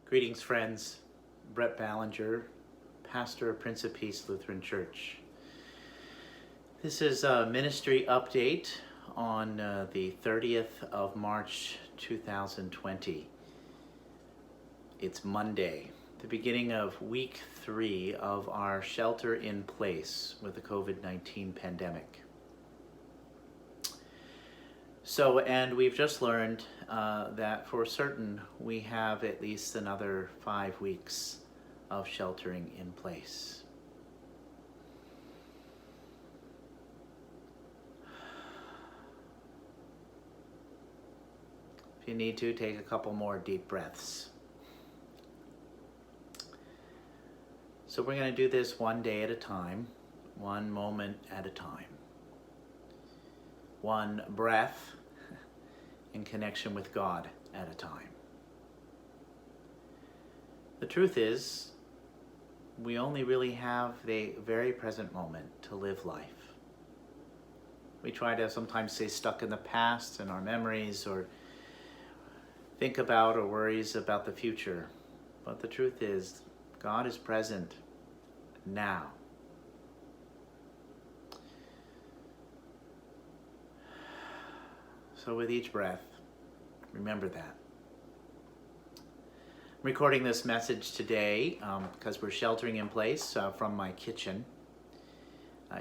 Greetings, friends. Brett Ballinger, pastor of Prince of Peace Lutheran Church. This is a ministry update on the 30th of March 2020. It's Monday, the beginning of week 3 of our shelter in place with the COVID-19 pandemic. And we've just learned that for certain we have at least another 5 weeks of sheltering in place. If you need to, take a couple more deep breaths. So we're going to do this one day at a time, one moment at a time. One breath in connection with God at a time. The truth is, we only really have the very present moment to live life. We try to sometimes stay stuck in the past and our memories, or think about or worries about the future. But the truth is, God is present now. So with each breath, remember that. I'm recording this message today because we're sheltering in place from my kitchen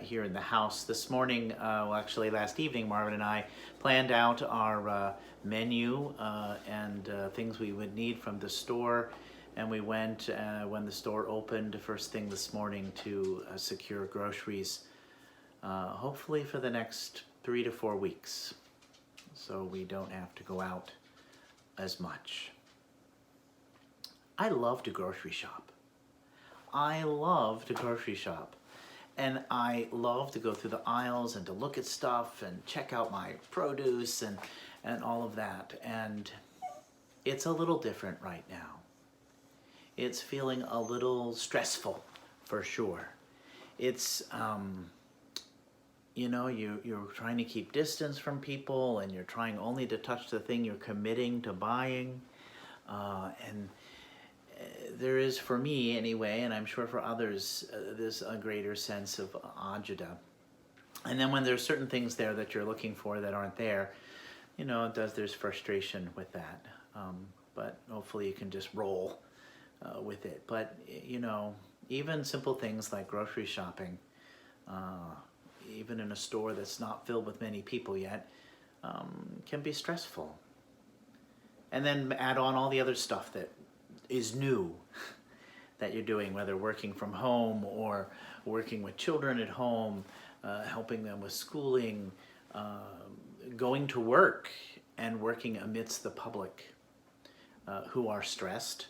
here in the house. This morning, actually last evening, Marvin and I planned out our menu and things we would need from the store. And we went when the store opened first thing this morning to secure groceries, hopefully for the next 3 to 4 weeks. So we don't have to go out as much. I love to grocery shop. I love to grocery shop. And I love to go through the aisles and to look at stuff and check out my produce and all of that. And it's a little different right now. It's feeling a little stressful, for sure. It's, you're trying to keep distance from people, and you're trying only to touch the thing you're committing to buying. And there is, for me anyway, and I'm sure for others, there's a greater sense of agita. And then when there's certain things there that you're looking for that aren't there, there's frustration with that. But hopefully you can just roll with it. But, even simple things like grocery shopping, even in a store that's not filled with many people yet, can be stressful. And then add on all the other stuff that is new that you're doing, whether working from home or working with children at home, helping them with schooling, going to work and working amidst the public who are stressed.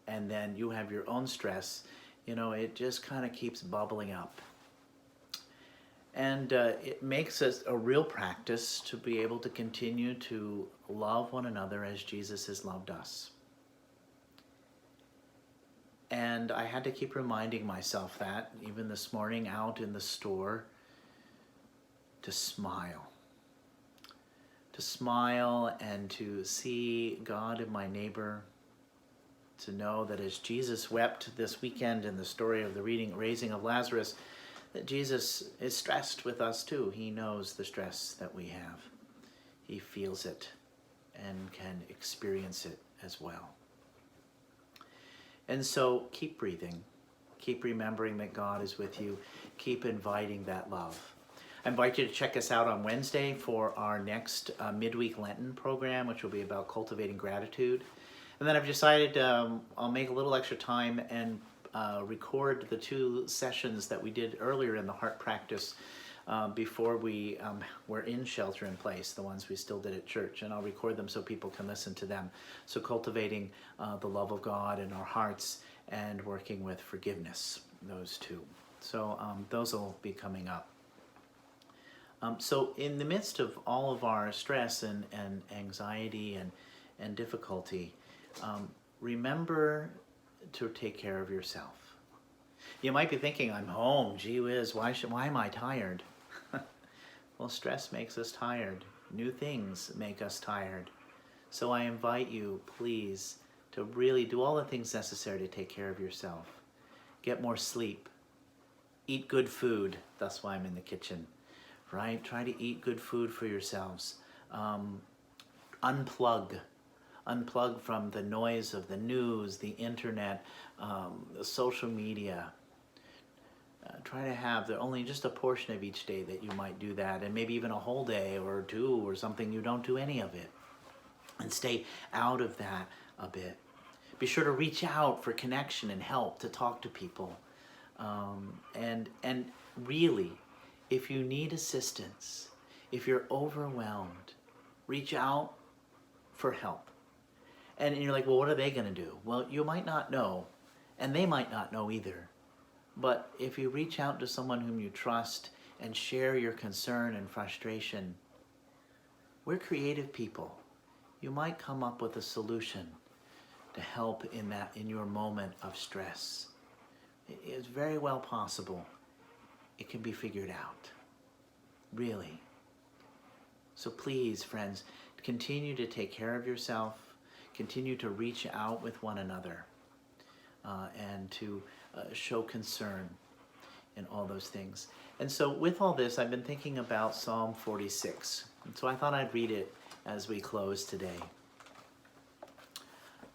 And then you have your own stress, it just kind of keeps bubbling up. And it makes it a real practice to be able to continue to love one another as Jesus has loved us. And I had to keep reminding myself that, even this morning out in the store, to smile. To smile and to see God in my neighbor. To know that as Jesus wept this weekend in the story of the raising of Lazarus, that Jesus is stressed with us too. He knows the stress that we have. He feels it and can experience it as well. And so keep breathing. Keep remembering that God is with you. Keep inviting that love. I invite you to check us out on Wednesday for our next midweek Lenten program, which will be about cultivating gratitude. And then I've decided I'll make a little extra time and record the 2 sessions that we did earlier in the heart practice before we were in shelter in place, the ones we still did at church. And I'll record them so people can listen to them. So cultivating the love of God in our hearts and working with forgiveness, those 2. So those will be coming up. So in the midst of all of our stress and anxiety and difficulty, remember to take care of yourself. You might be thinking, I'm home, gee whiz, why am I tired? Well, stress makes us tired. New things make us tired. So I invite you, please, to really do all the things necessary to take care of yourself. Get more sleep. Eat good food. That's why I'm in the kitchen, right? Try to eat good food for yourselves. Unplug from the noise of the news, the internet, the social media. Try to have only just a portion of each day that you might do that, and maybe even a whole day or two or something you don't do any of it. And stay out of that a bit. Be sure to reach out for connection and help, to talk to people. And really, if you need assistance, if you're overwhelmed, reach out for help. And you're like, well, what are they going to do? Well, you might not know, and they might not know either. But if you reach out to someone whom you trust and share your concern and frustration, we're creative people. You might come up with a solution to help in your moment of stress. It is very well possible. It can be figured out. Really. So please, friends, continue to take care of yourself. Continue to reach out with one another and to show concern in all those things. And so with all this, I've been thinking about Psalm 46. And so I thought I'd read it as we close today.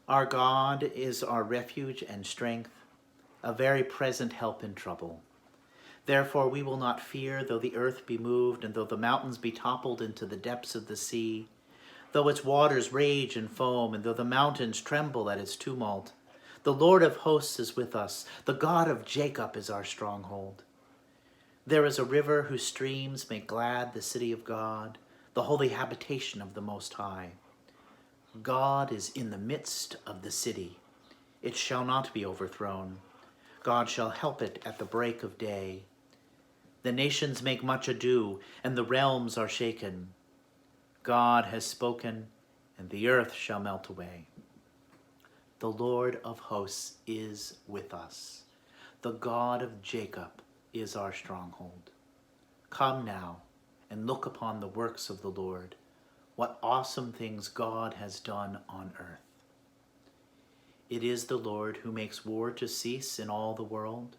Our God is our refuge and strength, a very present help in trouble. Therefore we will not fear, though the earth be moved, and though the mountains be toppled into the depths of the sea, though its waters rage and foam, and though the mountains tremble at its tumult. The Lord of hosts is with us. The God of Jacob is our stronghold. There is a river whose streams make glad the city of God, the holy habitation of the Most High. God is in the midst of the city. It shall not be overthrown. God shall help it at the break of day. The nations make much ado, and the realms are shaken. God has spoken, and the earth shall melt away. The Lord of hosts is with us. The God of Jacob is our stronghold. Come now and look upon the works of the Lord, what awesome things God has done on earth. It is the Lord who makes war to cease in all the world,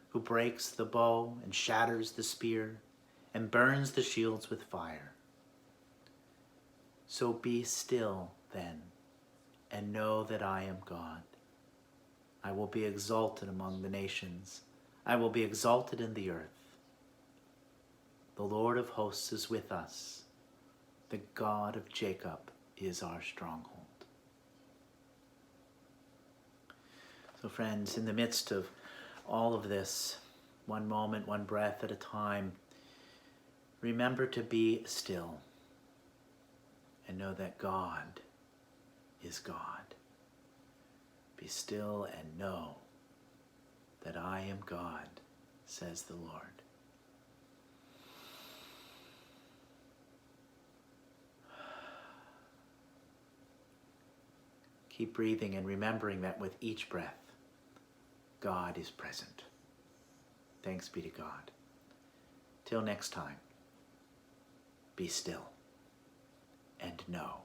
who breaks the bow and shatters the spear and burns the shields with fire. So be still then, and know that I am God. I will be exalted among the nations. I will be exalted in the earth. The Lord of hosts is with us. The God of Jacob is our stronghold. So friends, in the midst of all of this, one moment, one breath at a time, remember to be still and know that God is God. Be still and know that I am God, says the Lord. Keep breathing and remembering that with each breath, God is present. Thanks be to God. Till next time, be still and know